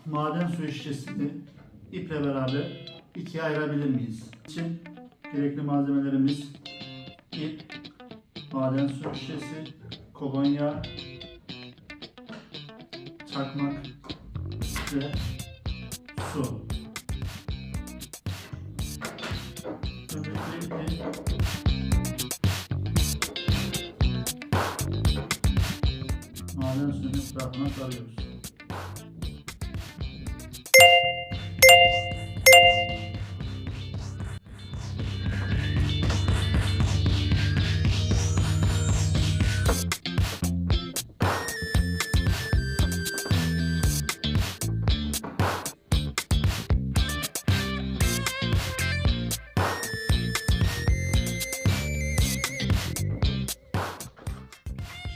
maden suyu şişesini iple beraber ikiye ayırabilir miyiz? İçin gerekli malzemelerimiz ip, maden suyu şişesi, kolonya, çakmak ve su. Öncelikle ipi maden suyunun etrafına sarıyoruz.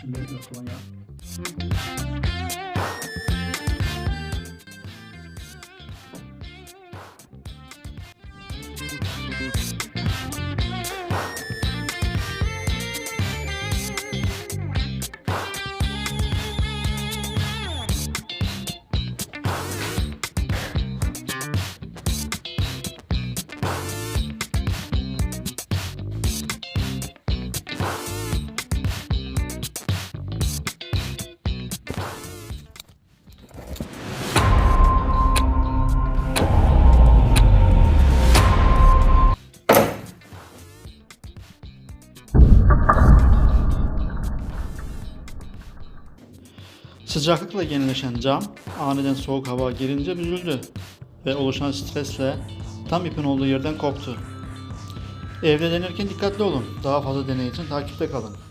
Şimdi kolonya. Sıcaklıkla yenileşen cam aniden soğuk hava girince büzüldü ve oluşan stresle tam ipin olduğu yerden koptu. Evde denerken dikkatli olun. Daha fazla deney için takipte kalın.